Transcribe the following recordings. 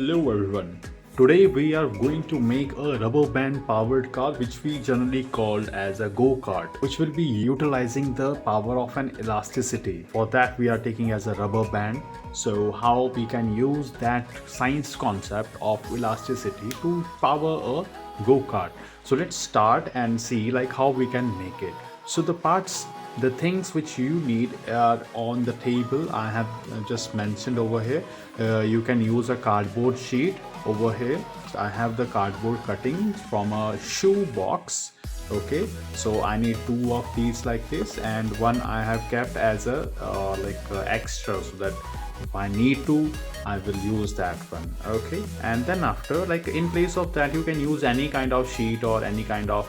Hello everyone. Today we are going to make a rubber band powered car which we generally called as a go-kart, which will be utilizing the power of an elasticity. For that we are taking as a rubber band. So how we can use that science concept of elasticity to power a go-kart. So let's start and see like how we can make it. So the things which you need are on the table. I have just mentioned over here. You can use a cardboard sheet over here. I have the cardboard cuttings from a shoe box. Okay, so I need two of these like this, and one I have kept as a extra, so that if I need to, I will use that one. Okay, and then after, like in place of that, you can use any kind of sheet or any kind of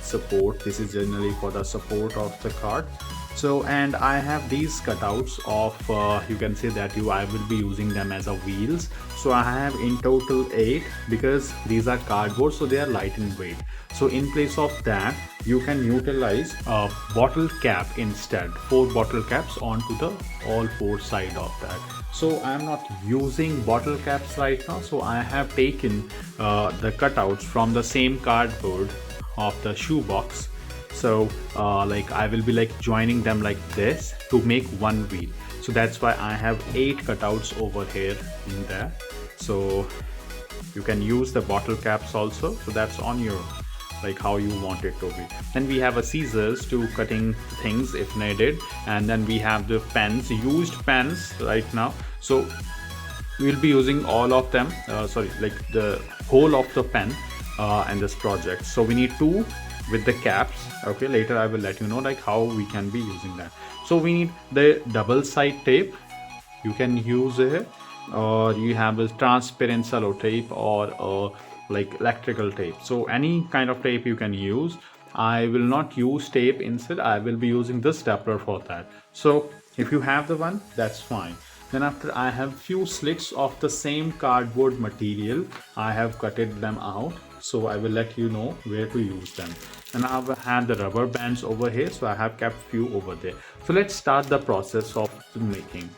support. This is generally for the support of the cart. So, and I have these cutouts of you can say that I will be using them as a wheels. So I have in total 8, because these are cardboard, so they are light in weight. So in place of that, you can utilize a bottle cap instead. 4 bottle caps onto the all 4 side of that. So I am not using bottle caps right now, so I have taken the cutouts from the same cardboard of the shoe box. So like I will be like joining them like this to make one wheel. So that's why I have 8 cutouts over here in there. So you can use the bottle caps also, so that's on your like how you want it to be. Then we have a scissors to cutting things if needed, and then we have the pens, used pens right now. So we'll be using all of them, like the whole of the pen in this project. So we need 2 with the caps. Okay, later I will let you know like how we can be using that. So we need the double side tape. You can use it, or you have a transparent cello tape, or like electrical tape. So any kind of tape you can use. I will not use tape, instead I will be using this stapler for that. So if you have the one, that's fine. Then after, I have few slits of the same cardboard material. I have cutted them out, so I will let you know where to use them. And I have had the rubber bands over here, so I have kept few over there. So let's start the process of the making.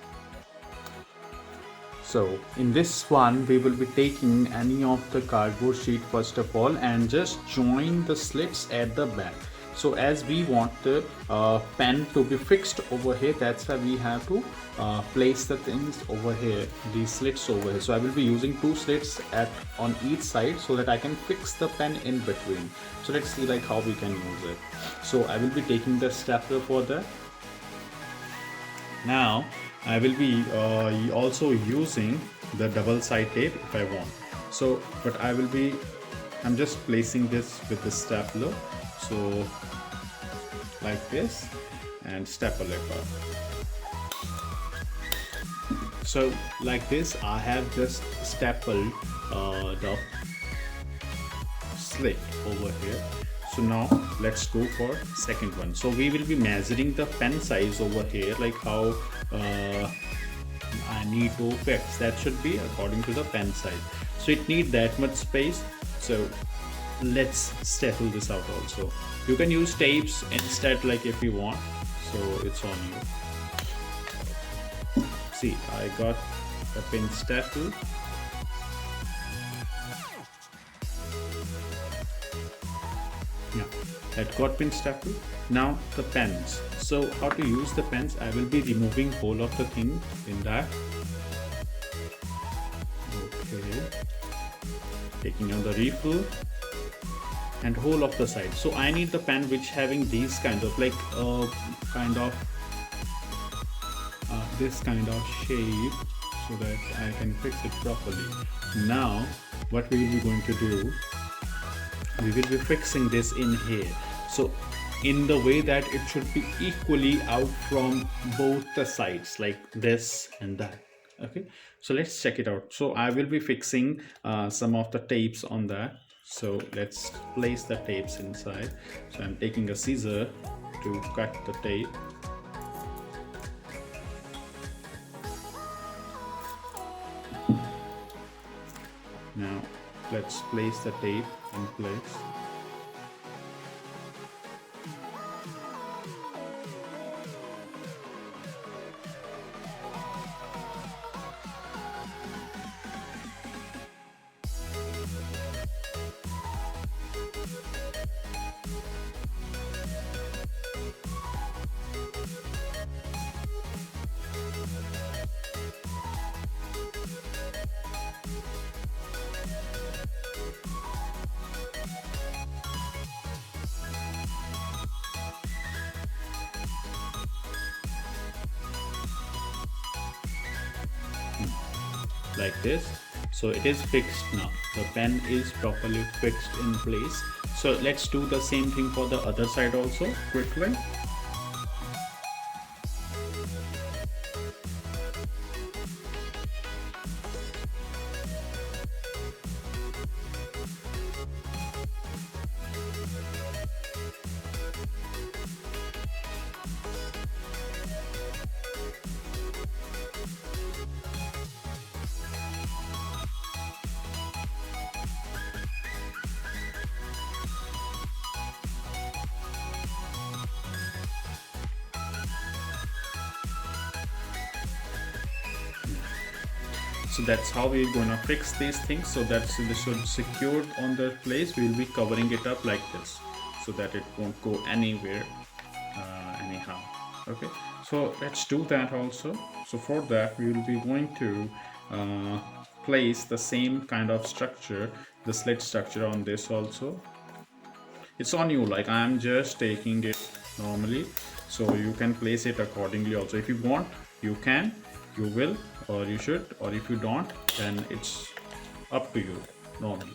So in this one, we will be taking any of the cardboard sheet first of all, and just join the slits at the back. So as we want the pen to be fixed over here, that's why we have to place the things over here, these slits over here. So I will be using 2 slits on each side, so that I can fix the pen in between. So let's see like how we can use it. So I will be taking the stapler for that. Now I will be also using the double side tape if I want. So but I'm just placing this with the stapler, so like this, and staple it up. So like this, I have just stapled the slit over here. So now let's go for second one. So we will be measuring the pen size over here, like how I need to fix. That should be according to the pen size. So it need that much space. So let's staple this out also. You can use tapes instead, like if you want. So it's on you. See, I got the pin stapled. Yeah, that got pin stapled. Now the pens. So how to use the pens? I will be removing whole of the thing in that. Okay, taking out the refill and whole of the side. So I need the pen which having these kind of like this kind of shape, so that I can fix it properly. Now what we will be going to do, we will be fixing this in here, so in the way that it should be equally out from both the sides, like this and that. Okay, so let's check it out. So I will be fixing some of the tapes on that. So let's place the tapes inside. So I'm taking a scissor to cut the tape. Now let's place the tape in place. like this. So it is fixed now, the pen is properly fixed in place. So let's do the same thing for the other side also quickly. So that's how we're gonna fix these things, so that this should secured on the place. We'll be covering it up like this so that it won't go anywhere anyhow. Okay, so let's do that also. So for that we will be going to place the same kind of structure, the slit structure on this also. It's on you, like I'm just taking it normally, so you can place it accordingly also. If you want, you can, you will, or you should, or if you don't, then it's up to you normally.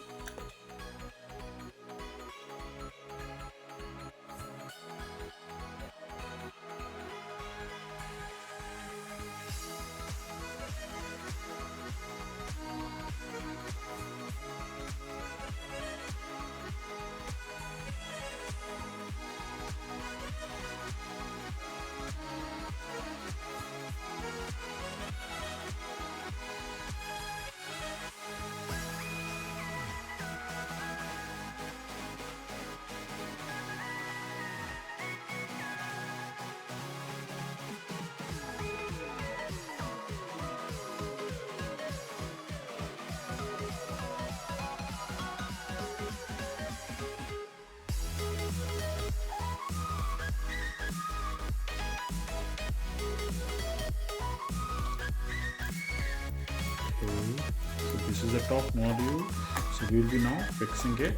Okay, so this is the top module. So we will be now fixing it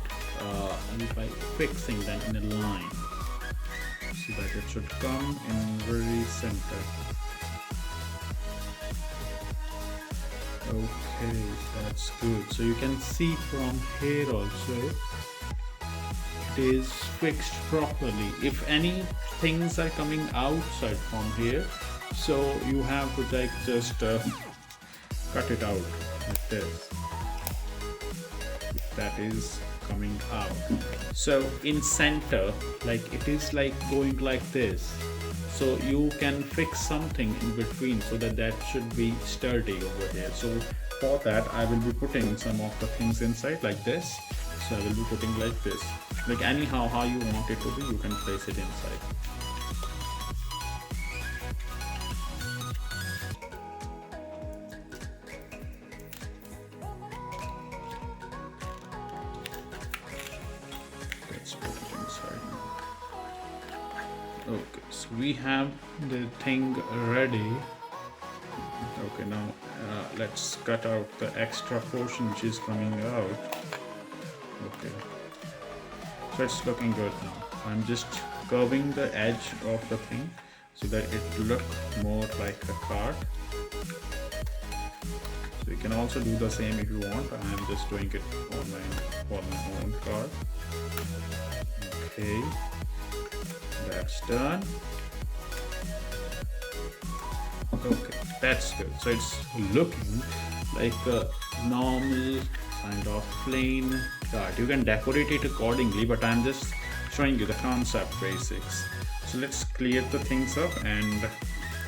by fixing them in a line so that it should come in very center. Okay, that's good. So you can see from here also it is fixed properly. If any things are coming outside from here, so you have to like just cut it out like this, if that is coming out. So in center, like it is like going like this, so you can fix something in between so that that should be sturdy over here. So for that I will be putting some of the things inside like this. So I will be putting like this, like anyhow how you want it to be, you can place it inside. Let's put it inside now. Okay, so we have the thing ready. Okay, now let's cut out the extra portion which is coming out. Okay, so it's looking good now. I'm just curving the edge of the thing so that it look more like a card. So you can also do the same if you want. I'm just doing it on my own card. Okay, that's done. Okay, that's good. So it's looking like a normal kind of plain card. You can decorate it accordingly, but I'm just showing you the concept basics. So let's clear the things up and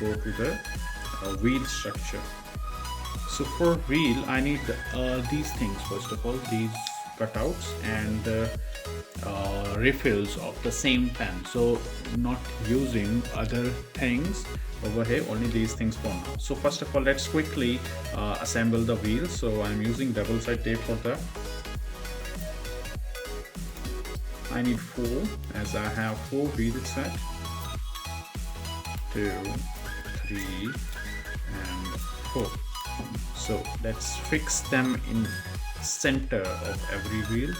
go to the wheel structure. So for wheel I need these things. First of all, these cutouts and refills of the same pen. So not using other things over here, only these things for now. So first of all, let's quickly assemble the wheels. So I'm using double side tape for that. I need 4, as I have 4 wheel set. 2, 3 and 4. So let's fix them in center of every wheel.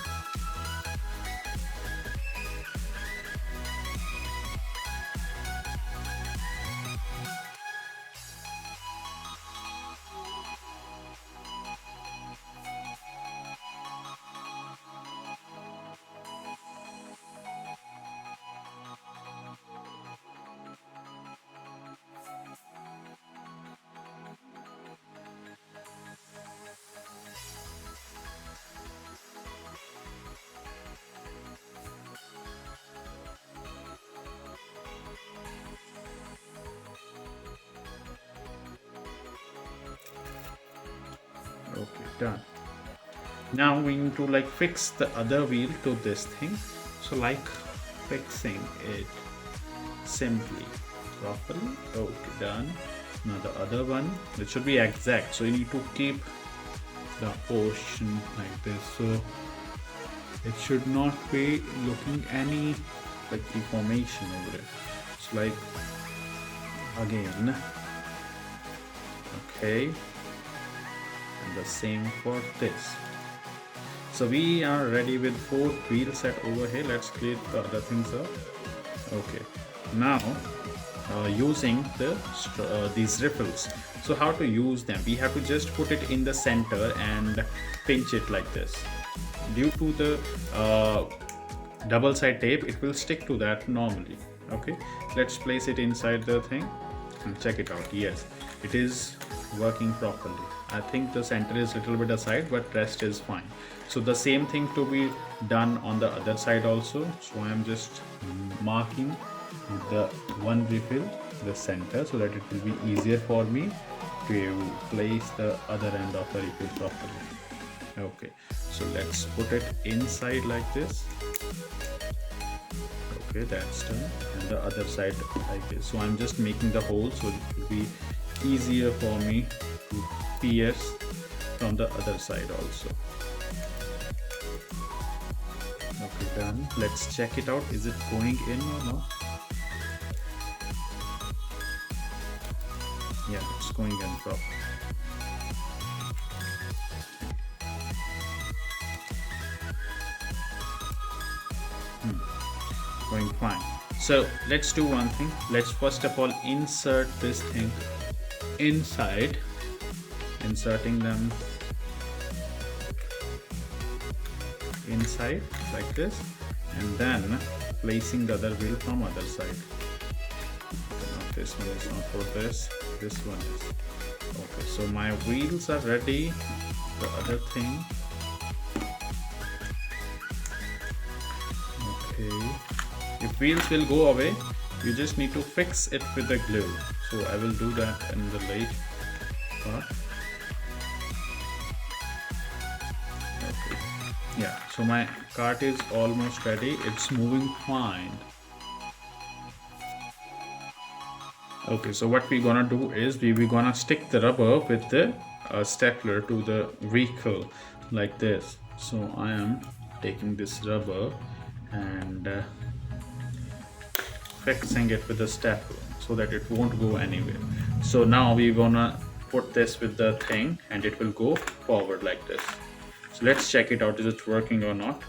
done. Now we need to like fix the other wheel to this thing. So like fixing it simply properly. Okay, done. Now the other one, it should be exact, so you need to keep the portion like this, so it should not be looking any like deformation over it. So like again, okay, and the same for this. So we are ready with 4 wheel set over here. Let's clear the other things up. Okay, now using these ripples. So how to use them? We have to just put it in the center and pinch it like this. Due to the double side tape, it will stick to that normally. Okay, let's place it inside the thing and check it out. Yes, it is working properly. I think the center is a little bit aside, but rest is fine. So the same thing to be done on the other side also. So I am just marking the one refill the center so that it will be easier for me to place the other end of the refill properly. Okay, so let's put it inside like this. Okay, that's done, and the other side like this. So I'm just making the hole so it will be easier for me to pierce from the other side also. Okay, done. Let's check it out. Is it going in or not? Yeah, it's going in properly. Going fine. So let's do one thing. Let's first of all insert this thing inside, inserting them inside like this, and then placing the other wheel from other side. Now this one is not for this one is. Okay, so my wheels are ready. The other thing, okay, if wheels will go away, you just need to fix it with the glue. So I will do that in the late part. Okay. Yeah, so my cart is almost ready. It's moving fine. Okay, so what we're gonna do is we're gonna stick the rubber with the stapler to the vehicle like this. So I am taking this rubber and fixing it with the stapler so that it won't go anywhere. So now we're gonna put this with the thing and it will go forward like this. So let's check it out, is it working or not.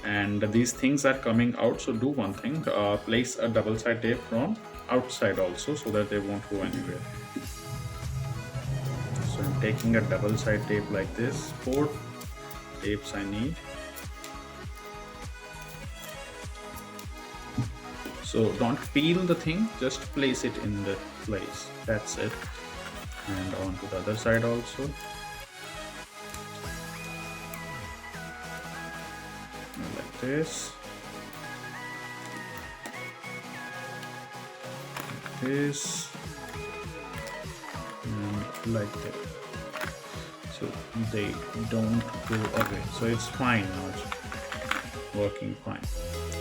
And these things are coming out, so do one thing, place a double side tape from outside also so that they won't go anywhere. So I'm taking a double side tape like this. 4 tapes I need. So don't peel the thing, just place it in the place. That's it. And on to the other side also. Like this. This and like that, so they don't go away. So it's fine now, it's working fine.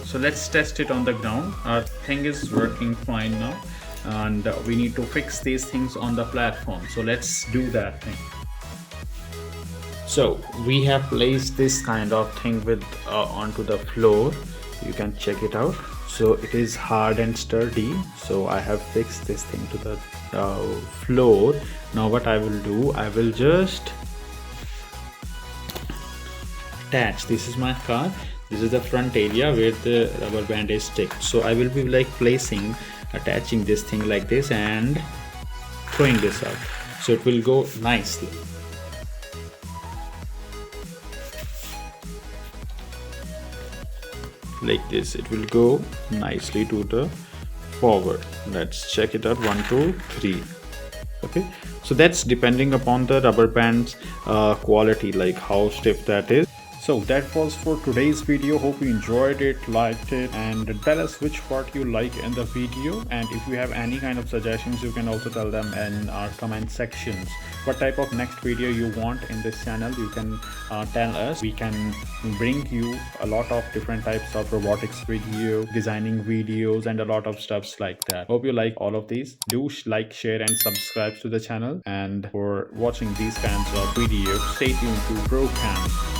So let's test it on the ground. Our thing is working fine now, and we need to fix these things on the platform. So let's do that thing. So we have placed this kind of thing with onto the floor. You can check it out. So it is hard and sturdy. So I have fixed this thing to the floor. Now what I will do, I will just attach. This is my car. This is the front area where the rubber band is stick. So I will be like attaching this thing like this and throwing this out. So it will go nicely. Like this, it will go nicely to the forward. Let's check it out. 1 2 3. Okay, so that's depending upon the rubber band's quality, like how stiff that is. So that was for today's video. Hope you enjoyed it, liked it, and tell us which part you like in the video. And if you have any kind of suggestions, you can also tell them in our comment sections. What type of next video you want in this channel, you can tell us. We can bring you a lot of different types of robotics video, designing videos, and a lot of stuffs like that. Hope you like all of these. Do like, share, and subscribe to the channel. And for watching these kinds of videos, stay tuned to ProCam.